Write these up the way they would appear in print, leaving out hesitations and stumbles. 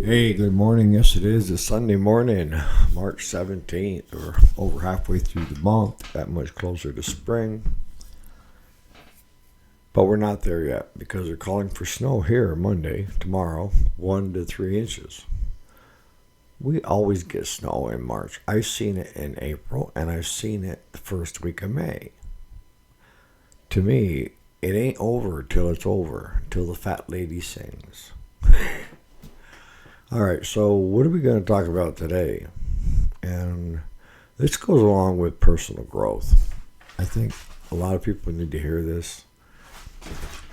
Hey, good morning. Yes, it is. It's Sunday morning, March 17th. We're over halfway through the month, that much closer to spring. But we're not there yet because they're calling for snow here Monday, tomorrow, 1 to 3 inches. We always get snow in March. I've seen it in April and I've seen it the first week of May. To me, it ain't over till it's over, till the fat lady sings. All right, so what are we going to talk about today? And this goes along with personal growth. I think a lot of people need to hear this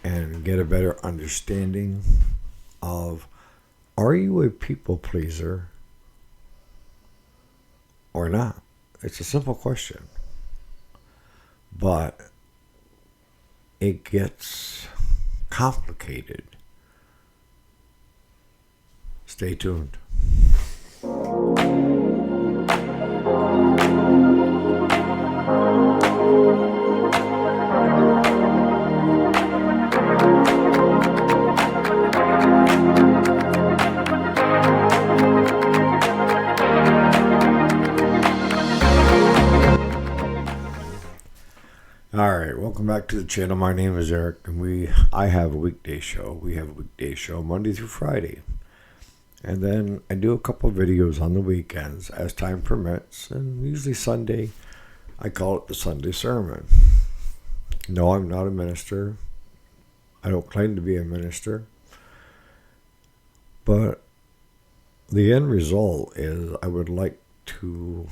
and get a better understanding of, are you a people pleaser or not? It's a simple question, but it gets complicated. Stay tuned. All right, welcome back to the channel. My name is Eric, and I have a weekday show. We have a weekday show Monday through Friday. And then I do a couple of videos on the weekends as time permits, and usually Sunday, I call it the Sunday Sermon. No, I'm not a minister. I don't claim to be a minister. But the end result is I would like to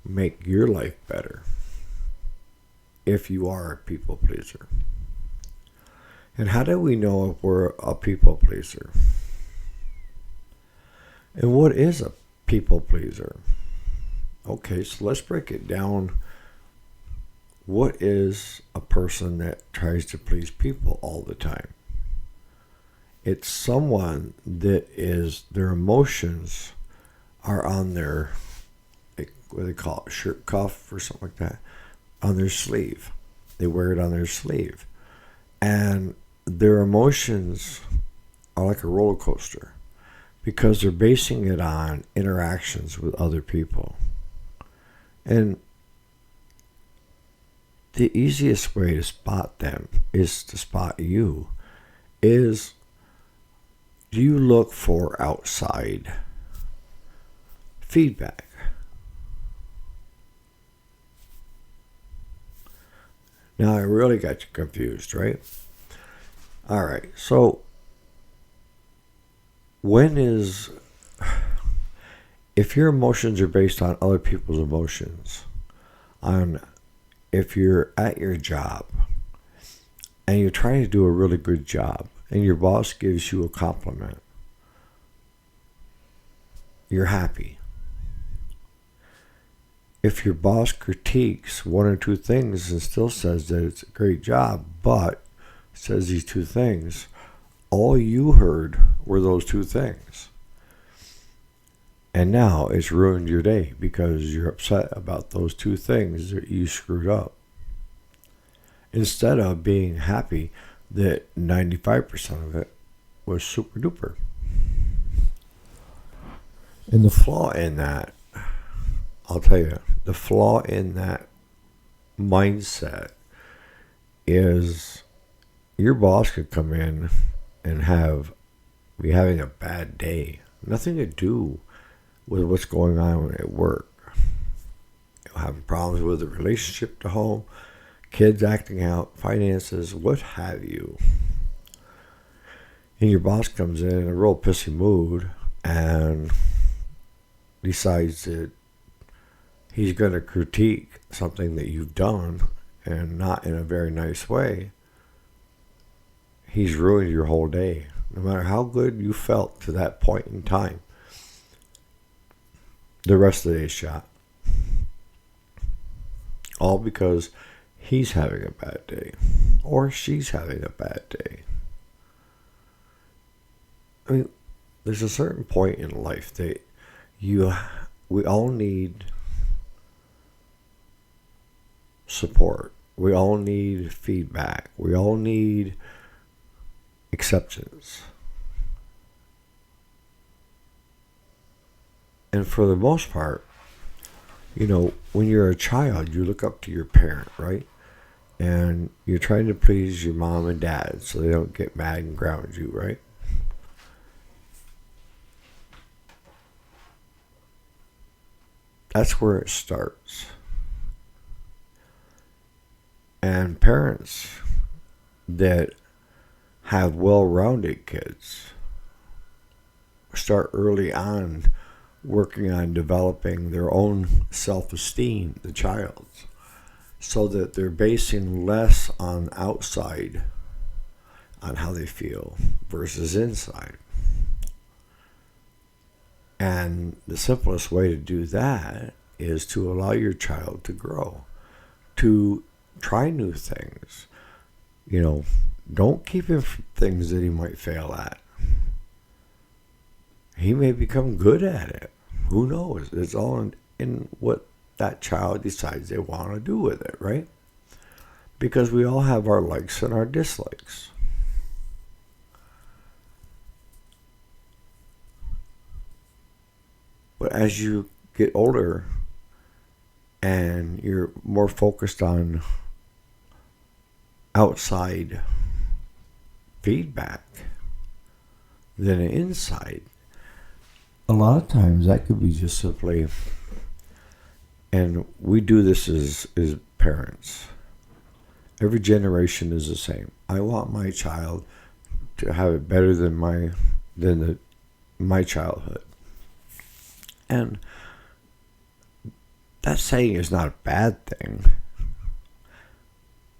make your life better if you are a people pleaser. And how do we know if we're a people pleaser? And what is a people pleaser? Okay, so let's break it down. What is a person that tries to please people all the time? It's someone that their emotions are on their, what do they call it, shirt cuff or something like that, on their sleeve. They wear it on their sleeve. And their emotions are like a roller coaster because they're basing it on interactions with other people. And the easiest way to spot them is to spot you. Do you look for outside feedback? Now I really got you confused, right? All right, so if your emotions are based on other people's emotions, if you're at your job and you're trying to do a really good job and your boss gives you a compliment, you're happy. If your boss critiques one or two things and still says that it's a great job, but says these two things, all you heard were those two things. And now it's ruined your day because you're upset about those two things that you screwed up. Instead of being happy that 95% of it was super duper. And the flaw in that, I'll tell you, the flaw in that mindset is your boss could come in and be having a bad day. Nothing to do with what's going on at work. You'll have problems with the relationship to home, kids acting out, finances, what have you. And your boss comes in a real pissy mood and decides that he's going to critique something that you've done, and not in a very nice way. He's ruined your whole day. No matter how good you felt to that point in time, the rest of the day's shot. All because he's having a bad day or she's having a bad day. I mean, there's a certain point in life that we all need support. We all need feedback. We all need acceptance. And for the most part, when you're a child, you look up to your parent, right? And you're trying to please your mom and dad so they don't get mad and ground you, right? That's where it starts. And parents that have well-rounded kids start early on working on developing their own self-esteem, the child's, so that they're basing less on outside, on how they feel, versus inside. And the simplest way to do that is to allow your child to grow, to try new things. Don't keep him from things that he might fail at. He may become good at it. Who knows? It's all in what that child decides they want to do with it, right? Because we all have our likes and our dislikes. But as you get older and you're more focused on outside feedback than inside, a lot of times that could be just simply, and we do this as parents. Every generation is the same. I want my child to have it better than my childhood. And that saying is not a bad thing.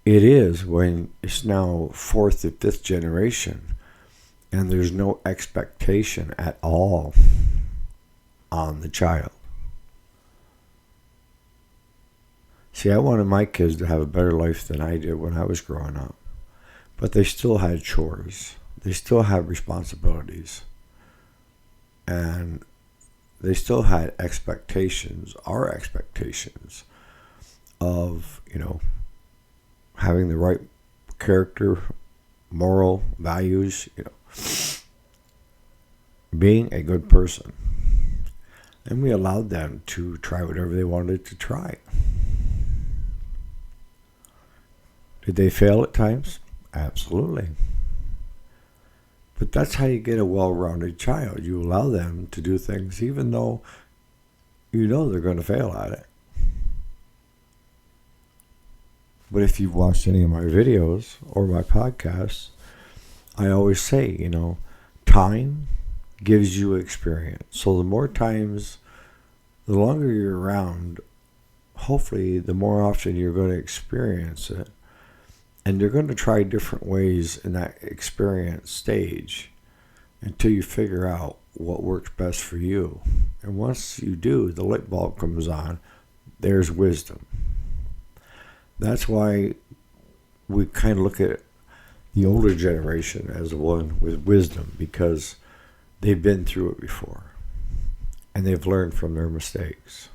It is when it's now fourth or fifth generation and there's no expectation at all on the child. See, I wanted my kids to have a better life than I did when I was growing up. But they still had chores. They still had responsibilities. And they still had expectations, our expectations of, having the right character, moral values, being a good person. And we allowed them to try whatever they wanted to try. Did they fail at times? Absolutely. But that's how you get a well-rounded child. You allow them to do things even though they're going to fail at it. But if you've watched any of my videos or my podcasts, I always say, time gives you experience. So the more times, the longer you're around, hopefully the more often you're going to experience it. And you're going to try different ways in that experience stage until you figure out what works best for you. And once you do, the light bulb comes on. There's wisdom. That's why we kind of look at the older generation as the one with wisdom, because they've been through it before and they've learned from their mistakes.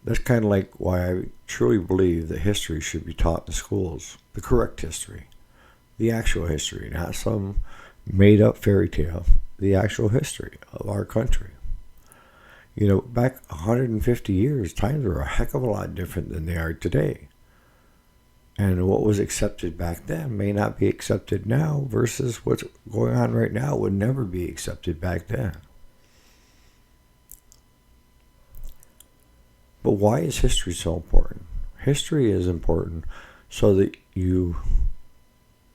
That's kind of like why I truly believe that history should be taught in schools. The correct history. The actual history, not some made-up fairy tale. The actual history of our country. Back 150 years, times were a heck of a lot different than they are today. And what was accepted back then may not be accepted now, versus what's going on right now would never be accepted back then. But why is history so important? History is important so that you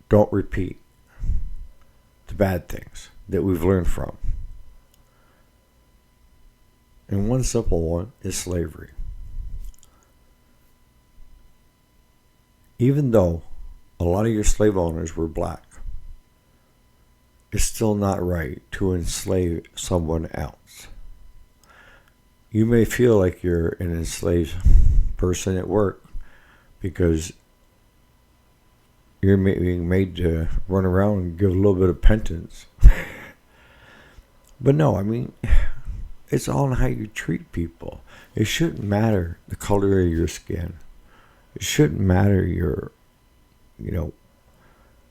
don't repeat the bad things that we've learned from. And one simple one is slavery. Even though a lot of your slave owners were black, it's still not right to enslave someone else. You may feel like you're an enslaved person at work because you're being made to run around and give a little bit of penance. But no, it's all in how you treat people. It shouldn't matter the color of your skin. It shouldn't matter your,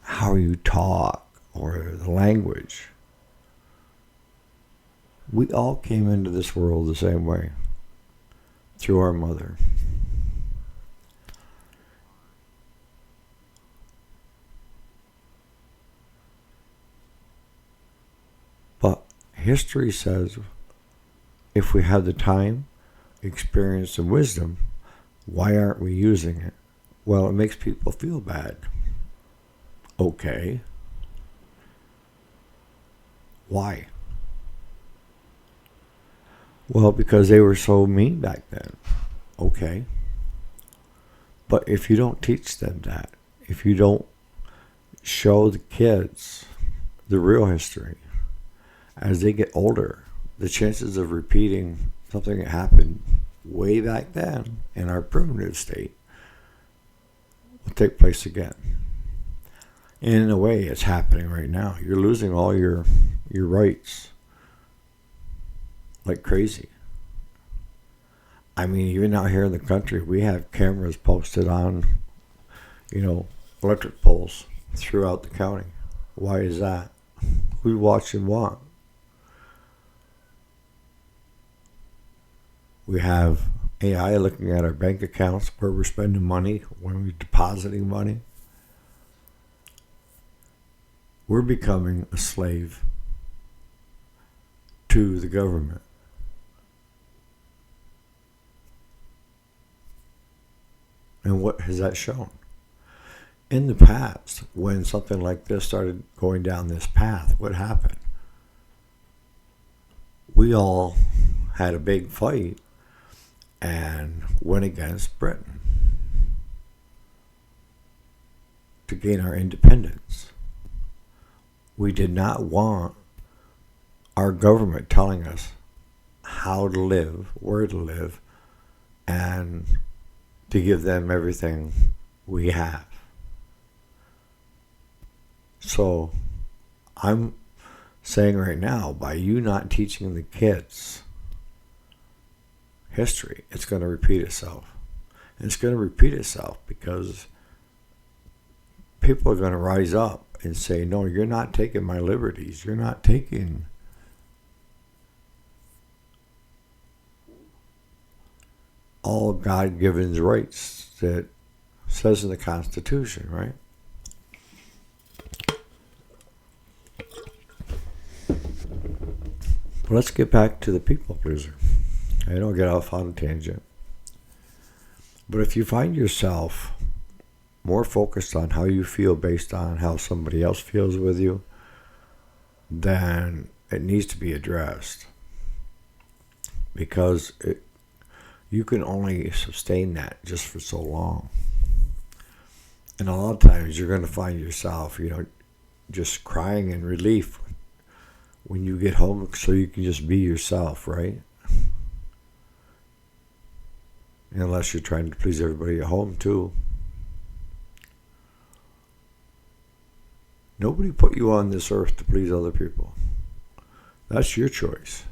how you talk or the language. We all came into this world the same way, through our mother. But history says if we have the time, experience, and wisdom, why aren't we using it? Well, it makes people feel bad. Okay. Why? Well, because they were so mean back then. Okay. But if you don't teach them that, if you don't show the kids the real history, as they get older, the chances of repeating something that happened way back then in our primitive state will take place again. And in a way, it's happening right now. You're losing all your rights like crazy. I mean, even out here in the country, we have cameras posted on, electric poles throughout the county. Why is that? Who's watching what? We have AI looking at our bank accounts, where we're spending money, when we're depositing money. We're becoming a slave to the government. And what has that shown? In the past, when something like this started going down this path, what happened? We all had a big fight and went against Britain to gain our independence. We did not want our government telling us how to live, where to live, and to give them everything we have. So I'm saying right now, by you not teaching the kids history, it's going to repeat itself. And it's going to repeat itself because people are going to rise up and say, no, you're not taking my liberties. You're not taking all God-given rights that says in the Constitution, right? But let's get back to the people pleaser. I don't get off on a tangent. But if you find yourself more focused on how you feel based on how somebody else feels with you, then it needs to be addressed. Because you can only sustain that just for so long. And a lot of times you're going to find yourself, just crying in relief when you get home so you can just be yourself, right? Unless you're trying to please everybody at home too. Nobody put you on this earth to please other people. That's your choice.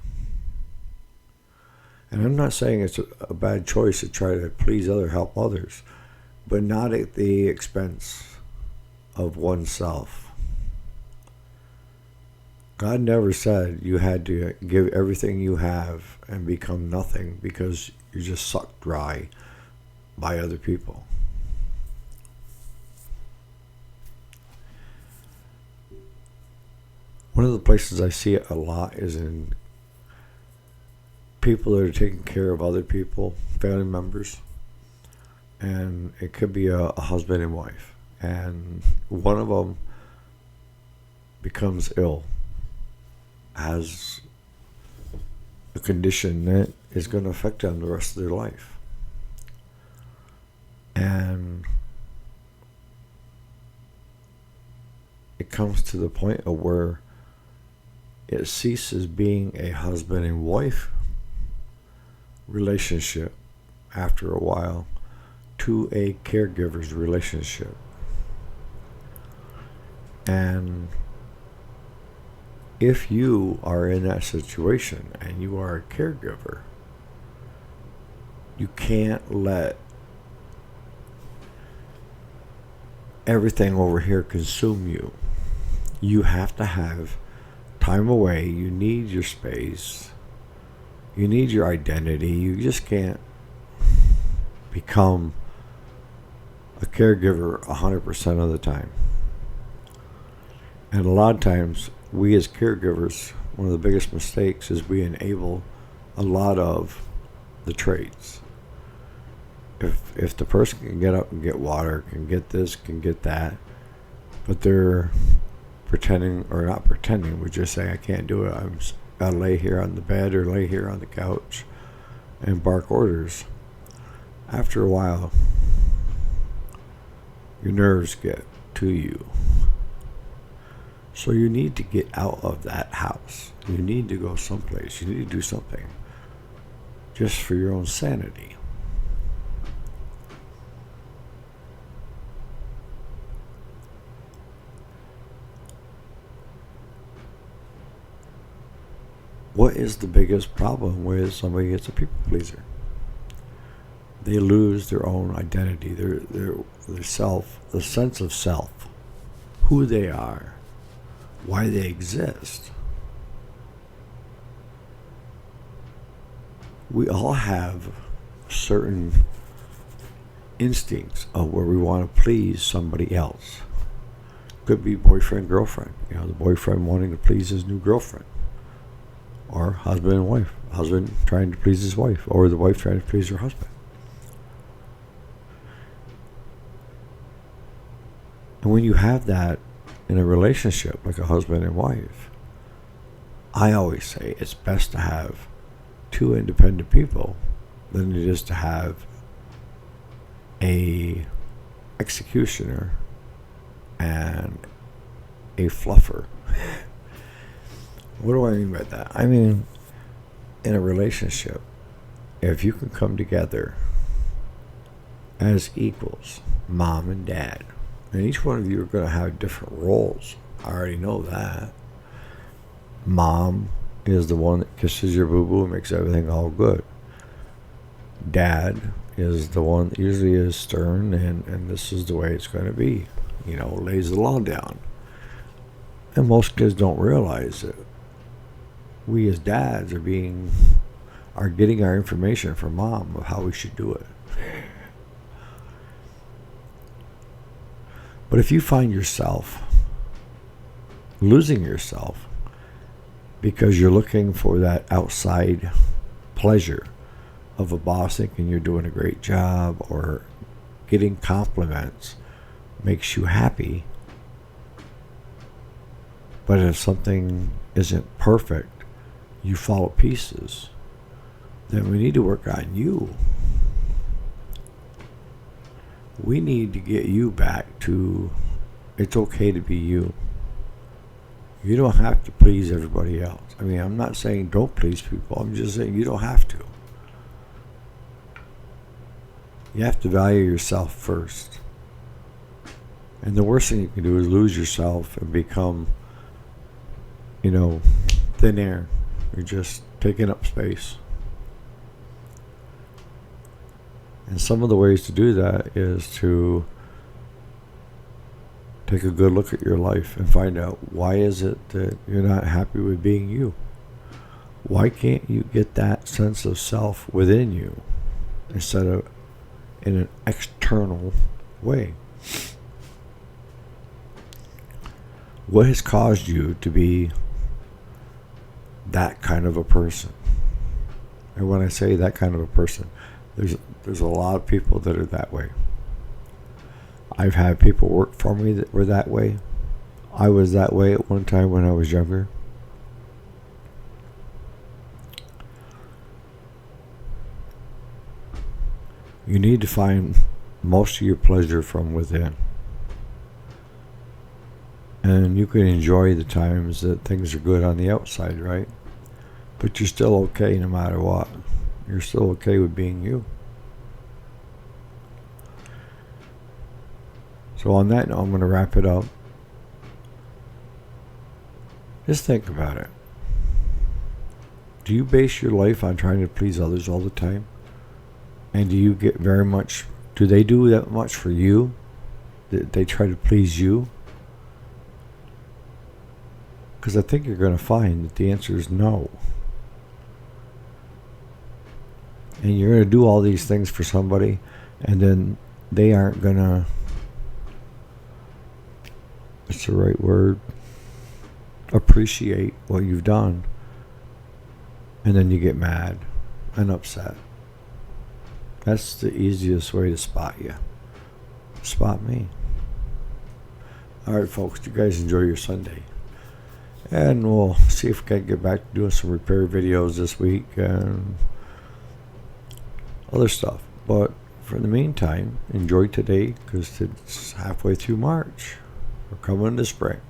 And I'm not saying it's a bad choice to try to please help others, but not at the expense of oneself. God never said you had to give everything you have and become nothing because you're just sucked dry by other people. One of the places I see it a lot is in people that are taking care of other people, family members. And it could be a husband and wife. And one of them becomes ill, has a condition that is going to affect them the rest of their life. And it comes to the point of where it ceases being a husband and wife relationship after a while to a caregiver's relationship. And if you are in that situation and you are a caregiver, you can't let everything over here consume you. You have to have time away. You need your space. You need your identity. You just can't become a caregiver 100% of the time. And a lot of times, we as caregivers, one of the biggest mistakes is we enable a lot of the traits. If the person can get up and get water, can get this, can get that, but they're pretending, or not pretending, we just say, I can't do it, I'm gotta lay here on the bed or lay here on the couch and bark orders. After a while, your nerves get to you. So you need to get out of that house. You need to go someplace. You need to do something just for your own sanity. What is the biggest problem with somebody gets a people pleaser? They lose their own identity, their self, the sense of self, who they are, why they exist. We all have certain instincts of where we want to please somebody else. Could be boyfriend, girlfriend. You know, the boyfriend wanting to please his new girlfriend. Or husband and wife. Husband trying to please his wife. Or the wife trying to please her husband. And when you have that in a relationship, like a husband and wife, I always say it's best to have two independent people than it is to have a executioner and a fluffer. What do I mean by that? I mean, in a relationship, if you can come together as equals, mom and dad, and each one of you are going to have different roles. I already know that. Mom is the one that kisses your boo-boo and makes everything all good. Dad is the one that usually is stern and this is the way it's going to be. You know, lays the law down. And most kids don't realize that we as dads are getting our information from mom of how we should do it. But if you find yourself losing yourself because you're looking for that outside pleasure of a boss thinking you're doing a great job or getting compliments makes you happy, but if something isn't perfect, you fall to pieces, then we need to work on you. We need to get you back to it's okay to be you. You don't have to please everybody else. I mean, I'm not saying don't please people. I'm just saying you don't have to. You have to value yourself first. And the worst thing you can do is lose yourself and become, thin air. You're just taking up space. And some of the ways to do that is to take a good look at your life and find out why is it that you're not happy with being you? Why can't you get that sense of self within you instead of in an external way? What has caused you to be that kind of a person? And when I say that kind of a person, there's a lot of people that are that way. I've had people work for me that were that way. I was that way at one time when I was younger. You need to find most of your pleasure from within. And you can enjoy the times that things are good on the outside, right? But you're still okay no matter what. You're still okay with being you. So on that note, I'm going to wrap it up. Just think about it. Do you base your life on trying to please others all the time? And do they do that much for you? They try to please you? Because I think you're going to find that the answer is no. And you're going to do all these things for somebody, and then they aren't going to, what's the right word, appreciate what you've done. And then you get mad and upset. That's the easiest way to spot you. Spot me. All right, folks, you guys enjoy your Sunday. And we'll see if we can get back to doing some repair videos this week and other stuff. But for the meantime, enjoy today because it's halfway through March. We're coming into spring.